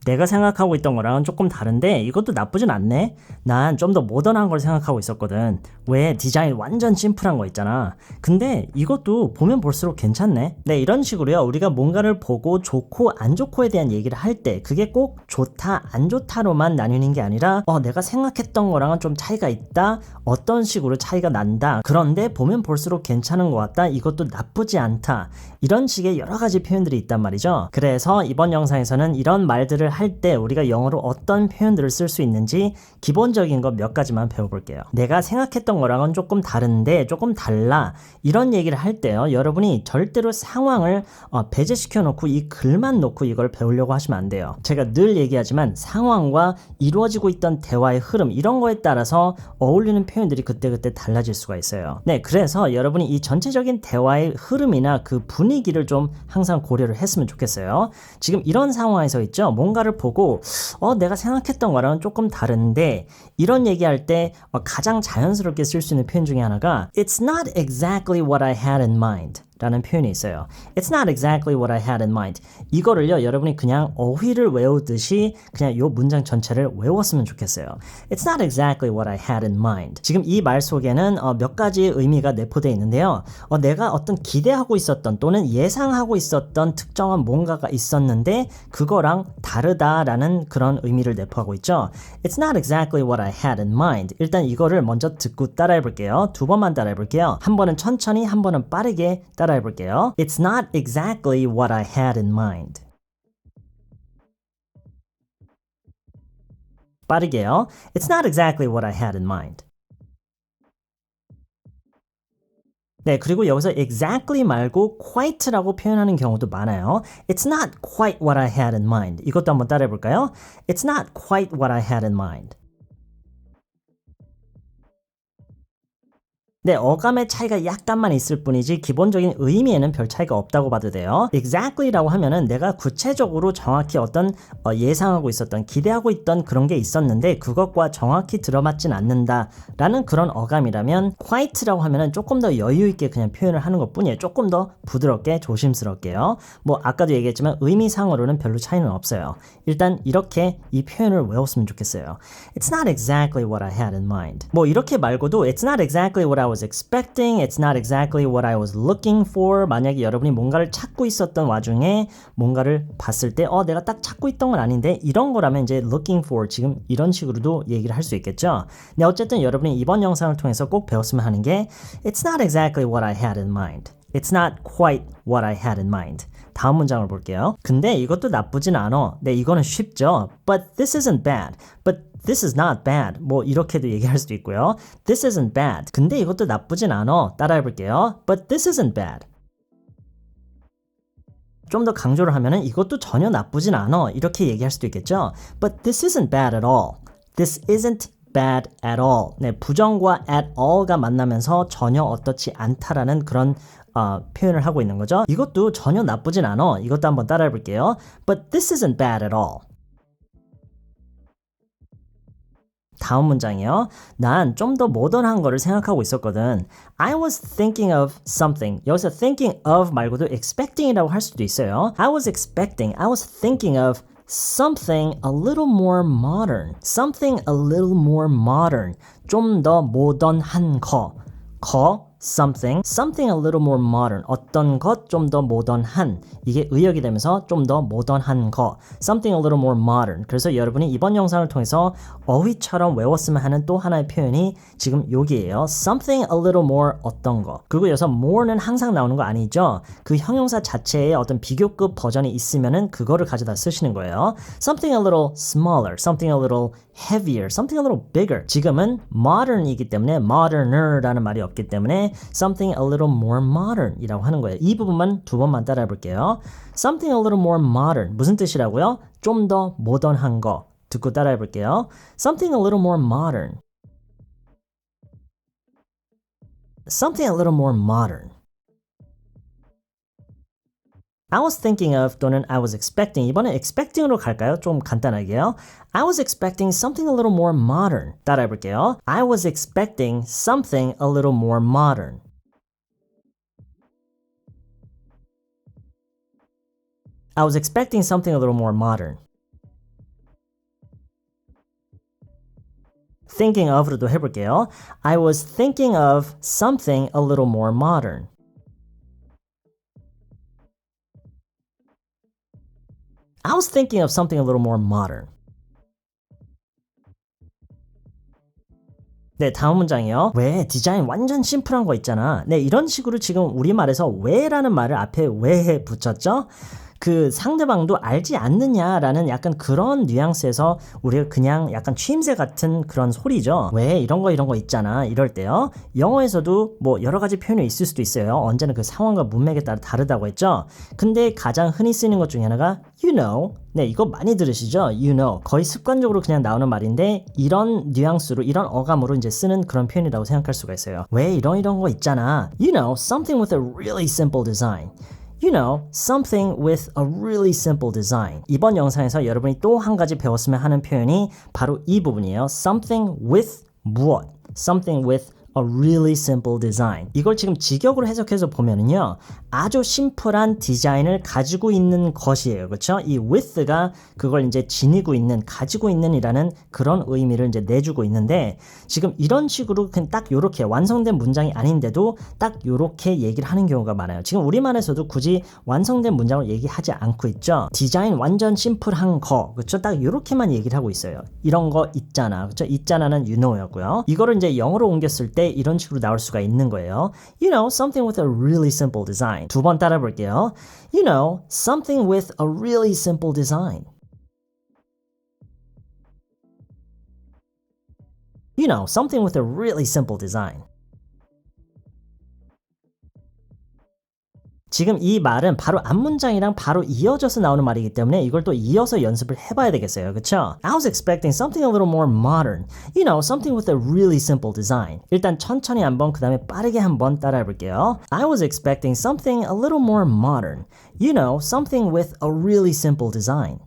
내가 생각하고 있던 거랑은 조금 다른데 이것도 나쁘진 않네. 난 좀 더 모던한 걸 생각하고 있었거든. 왜 디자인 완전 심플한 거 있잖아. 근데 이것도 보면 볼수록 괜찮네. 네, 이런 식으로요. 우리가 뭔가를 보고 좋고 안 좋고에 대한 얘기를 할 때 그게 꼭 좋다 안 좋다로만 나뉘는 게 아니라 내가 생각했던 거랑은 좀 차이가 있다. 어떤 식으로 차이가 난다. 그런데 보면 볼수록 괜찮은 것 같다. 이것도 나쁘지 않다. 이런 식의 여러 가지 표현들이 있단 말이죠. 그래서 이번 영상에서는 이런 말들을 할 때 우리가 영어로 어떤 표현들을 쓸 수 있는지 기본적인 것 몇 가지만 배워볼게요. 내가 생각했던 거랑은 조금 다른데 조금 달라. 이런 얘기를 할 때요. 여러분이 절대로 상황을 배제시켜 놓고 이 글만 놓고 이걸 배우려고 하시면 안 돼요. 제가 늘 얘기하지만 상황과 이루어지고 있던 대화의 흐름 이런 거에 따라서 어울리는 표현들이 그때그때 달라질 수가 있어요. 네, 그래서 여러분이 이 전체적인 대화의 흐름이나 그 분위기를 좀 항상 고려를 했으면 좋겠어요. 지금 이런 상황에서 있죠. 뭔가를 보고 내가 생각했던 거랑은 조금 다른데 이런 얘기할 때 가장 자연스럽게 쓸 수 있는 표현 중에 하나가 It's not exactly what I had in mind 라는 표현이 있어요. It's not exactly what I had in mind. 이거를요, 여러분이 그냥 어휘를 외우듯이 그냥 이 문장 전체를 외웠으면 좋겠어요. It's not exactly what I had in mind. 지금 이 말 속에는 몇 가지 의미가 내포되어 있는데요. 내가 어떤 기대하고 있었던 또는 예상하고 있었던 특정한 뭔가가 있었는데 그거랑 다르다라는 그런 의미를 내포하고 있죠. It's not exactly what I had in mind. 일단 이거를 먼저 듣고 따라해 볼게요. 두 번만 따라해 볼게요. 한 번은 천천히, 한 번은 빠르게 따라해 볼게요. It's not exactly what I had in mind. 빠르게요. It's not exactly what I had in mind. 네, 그리고 여기서 exactly 말고 quite라고 표현하는 경우도 많아요. It's not quite what I had in mind. 이것도 한번 따라해 볼까요? It's not quite what I had in mind. 네, 어감의 차이가 약간만 있을 뿐이지 기본적인 의미에는 별 차이가 없다고 봐도 돼요. Exactly라고 하면은 내가 구체적으로 정확히 어떤 예상하고 있었던 기대하고 있던 그런 게 있었는데 그것과 정확히 들어맞진 않는다 라는 그런 어감이라면 quite라고 하면은 조금 더 여유 있게 그냥 표현을 하는 것 뿐이에요. 조금 더 부드럽게 조심스럽게요. 뭐 아까도 얘기했지만 의미상으로는 별로 차이는 없어요. 일단 이렇게 이 표현을 외웠으면 좋겠어요. It's not exactly what I had in mind. 뭐 이렇게 말고도 It's not exactly what I was expecting. It's not exactly what I was looking for. 만약에 여러분이 뭔가를 찾고 있었던 와중에 뭔가를 봤을 때 내가 딱 찾고 있던 건 아닌데 이런 거라면 이제 looking for 지금 이런 식으로도 얘기를 할 수 있겠죠. 네, 어쨌든 여러분이 이번 영상을 통해서 꼭 배웠으면 하는 게 It's not exactly what I had in mind. It's not quite what I had in mind. 다음 문장을 볼게요. 근데 이것도 나쁘진 않아. 네, 이거는 쉽죠. But this isn't bad. But this is not bad. 뭐 이렇게도 얘기할 수도 있고요. This isn't bad. 근데 이것도 나쁘진 않아. 따라해 볼게요. But this isn't bad. 좀 더 강조를 하면은 이것도 전혀 나쁘진 않아. 이렇게 얘기할 수도 있겠죠. But this isn't bad at all. This isn't bad at all. 네, 부정과 at all가 만나면서 전혀 어떻지 않다라는 그런 표현을 하고 있는 거죠. 이것도 전혀 나쁘진 않아. 이것도 한번 따라해 볼게요. But this isn't bad at all. 다음 문장이요. 난 좀 더 모던한 거를 생각하고 있었거든. I was thinking of something. 여기서 thinking of 말고도 expecting이라고 할 수도 있어요. I was thinking of something a little more modern. Something a little more modern. 좀 더 모던한 거. something a little more modern. 어떤 것 좀 더 모던한. 이게 의역이 되면서 좀 더 모던한 거. Something a little more modern. 그래서 여러분이 이번 영상을 통해서 어휘처럼 외웠으면 하는 또 하나의 표현이 지금 여기에요. Something a little more 어떤 거. 그리고 여기서 more는 항상 나오는 거 아니죠. 그 형용사 자체에 어떤 비교급 버전이 있으면은 그거를 가져다 쓰시는 거예요. Something a little smaller. Something a little heavier. Something a little bigger. 지금은 modern이기 때문에 moderner라는 말이 없기 때문에 something a little more modern 이라고 하는 거예요. 이 부분만 두 번만 따라해 볼게요. Something a little more modern. 무슨 뜻이라고요? 좀 더 모던한 거. 듣고 따라해 볼게요. Something a little more modern. Something a little more modern. I was thinking of 또는 I was expecting. 이번엔 expecting으로 갈까요? 좀 간단하게요. I was expecting something a little more modern. 따라해 볼게요. I was expecting something a little more modern. I was expecting something a little more modern. thinking of로도 해볼게요. I was thinking of something a little more modern. I was thinking of something a little more modern. 네, 다음 문장이요. 왜 디자인 완전 심플한 거 있잖아. 네, 이런 식으로 지금 우리말에서 왜라는 말을 앞에 왜에 붙였죠? 그 상대방도 알지 않느냐라는 약간 그런 뉘앙스에서 우리가 그냥 약간 취임새 같은 그런 소리죠. 왜 이런 거 있잖아. 이럴 때요. 영어에서도 뭐 여러 가지 표현이 있을 수도 있어요. 언제나 그 상황과 문맥에 따라 다르다고 했죠. 근데 가장 흔히 쓰이는 것 중에 하나가 you know. 네, 이거 많이 들으시죠? You know. 거의 습관적으로 그냥 나오는 말인데 이런 뉘앙스로 이런 어감으로 이제 쓰는 그런 표현이라고 생각할 수가 있어요. 왜 이런 거 있잖아. You know, something with a really simple design. You know, something with a really simple design. 이번 영상에서 여러분이 또 한 가지 배웠으면 하는 표현이 바로 이 부분이에요. Something with 무엇? Something with a really simple design. 이걸 지금 직역으로 해석해서 보면은요. 아주 심플한 디자인을 가지고 있는 것이에요. 그렇죠? 이 with가 그걸 이제 지니고 있는, 가지고 있는이라는 그런 의미를 이제 내주고 있는데 지금 이런 식으로 그냥 딱 요렇게 완성된 문장이 아닌데도 딱 요렇게 얘기를 하는 경우가 많아요. 지금 우리말에서도 굳이 완성된 문장을 얘기하지 않고 있죠. 디자인 완전 심플한 거. 그렇죠? 딱 요렇게만 얘기를 하고 있어요. 이런 거 있잖아. 그렇죠? 있잖아는 you know였고요. 이거를 이제 영어로 옮겼을 때 이런 식으로 나올 수가 있는 거예요. You know, something with a really simple design. 두 번 따라 볼게요. You know, something with a really simple design. You know, something with a really simple design. 지금 이 말은 바로 앞문장이랑 바로 이어져서 나오는 말이기 때문에 이걸 또 이어서 연습을 해봐야 되겠어요. 그쵸? I was expecting something a little more modern. You know, something with a really simple design. 일단 천천히 한번 그 다음에 빠르게 한번 따라해 볼게요. I was expecting something a little more modern. You know, something with a really simple design.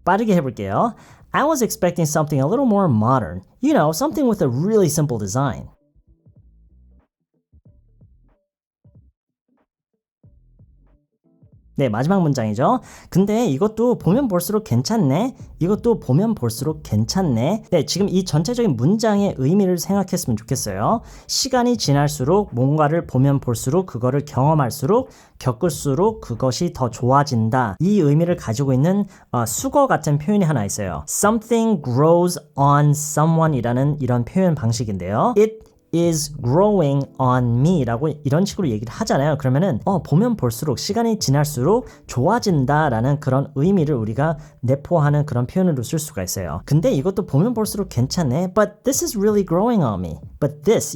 빠르게 해볼게요. I was expecting something a little more modern. You know, something with a really simple design. 네, 마지막 문장이죠. 근데 이것도 보면 볼수록 괜찮네. 이것도 보면 볼수록 괜찮네. 네, 지금 이 전체적인 문장의 의미를 생각했으면 좋겠어요. 시간이 지날수록 뭔가를 보면 볼수록 그거를 경험할수록 겪을수록 그것이 더 좋아진다. 이 의미를 가지고 있는 수거 같은 표현이 하나 있어요. Something grows on someone이라는 이런 표현 방식인데요. It is growing on me 라고 이런 식으로 얘기를 하잖아요. 그러면은 보면 볼수록 시간이 지날수록 좋아진다라는 그런 의미를 우리가 내포하는 그런 표현으로 쓸 수가 있어요. 근데 이것도 보면 볼수록 괜찮네. But this is really growing on me. But this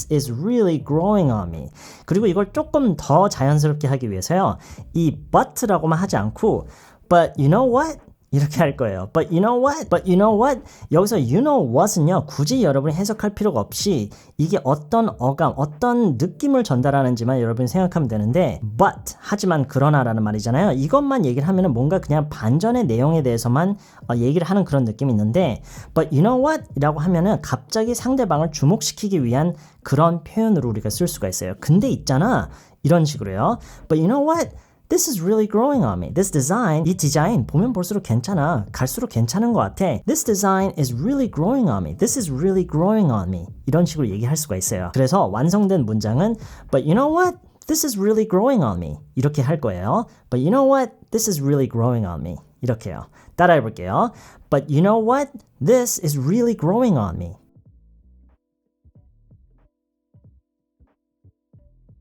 is really growing on me. 그리고 이걸 조금 더 자연스럽게 하기 위해서요. 이 but라고만 하지 않고 But you know what? 이렇게 할 거예요. But you know what? But you know what? 여기서 you know what은요. 굳이 여러분이 해석할 필요가 없이 이게 어떤 어감, 어떤 느낌을 전달하는지만 여러분이 생각하면 되는데 but, 하지만 그러나라는 말이잖아요. 이것만 얘기를 하면은 뭔가 그냥 반전의 내용에 대해서만 얘기를 하는 그런 느낌이 있는데 But you know what? 이라고 하면은 갑자기 상대방을 주목시키기 위한 그런 표현으로 우리가 쓸 수가 있어요. 근데 있잖아. 이런 식으로요. But you know what? This is really growing on me. This design, 이 디자인 보면 볼수록 괜찮아. 갈수록 괜찮은 것 같아. This design is really growing on me. This is really growing on me. 이런 식으로 얘기할 수가 있어요. 그래서 완성된 문장은 But you know what? This is really growing on me. 이렇게 할 거예요. But you know what? This is really growing on me. 이렇게요. 따라해 볼게요. But you know what? This is really growing on me.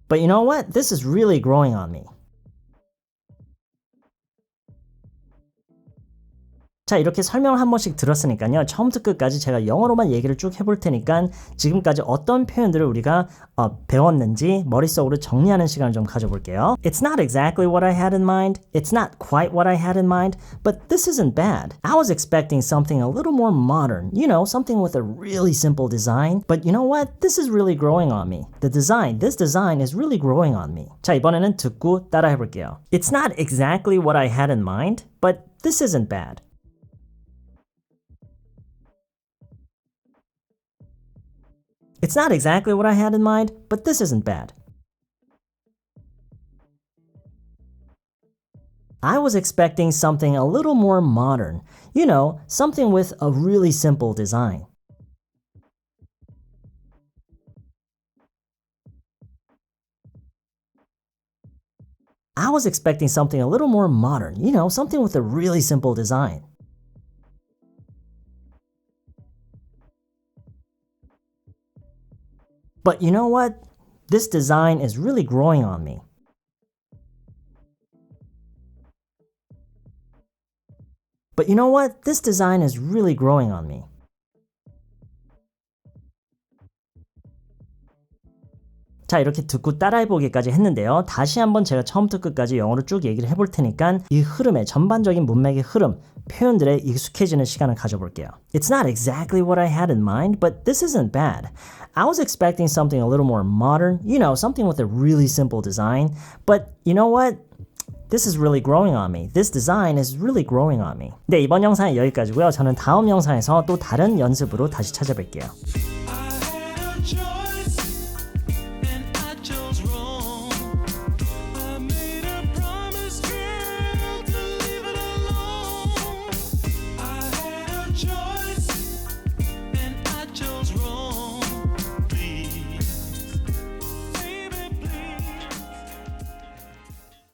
But you know what? This is really growing on me. 자, 이렇게 설명을 한 번씩 들었으니까요. 처음부터 끝까지 제가 영어로만 얘기를 쭉 해볼 테니까 지금까지 어떤 표현들을 우리가 배웠는지 머릿속으로 정리하는 시간을 좀 가져볼게요. It's not exactly what I had in mind. It's not quite what I had in mind. But this isn't bad. I was expecting something a little more modern. You know, something with a really simple design. But you know what? This is really growing on me. This design is really growing on me. 자, 이번에는 듣고 따라 해볼게요. It's not exactly what I had in mind. But this isn't bad. It's not exactly what I had in mind, but this isn't bad. I was expecting something a little more modern. You know, something with a really simple design. I was expecting something a little more modern. You know, something with a really simple design. But you know what? This design is really growing on me. But you know what? This design is really growing on me. 자, 이렇게 듣고 따라해보기까지 했는데요. 다시 한번 제가 처음부터 끝까지 영어로 쭉 얘기를 해볼 테니까 이 흐름의 전반적인 문맥의 흐름, 표현들에 익숙해지는 시간을 가져볼게요. It's not exactly what I had in mind, but this isn't bad. I was expecting something a little more modern, you know, something with a really simple design. But you know what? This is really growing on me. This design is really growing on me. 네, 이번 영상은 여기까지고요. 저는 다음 영상에서 또 다른 연습으로 다시 찾아뵐게요.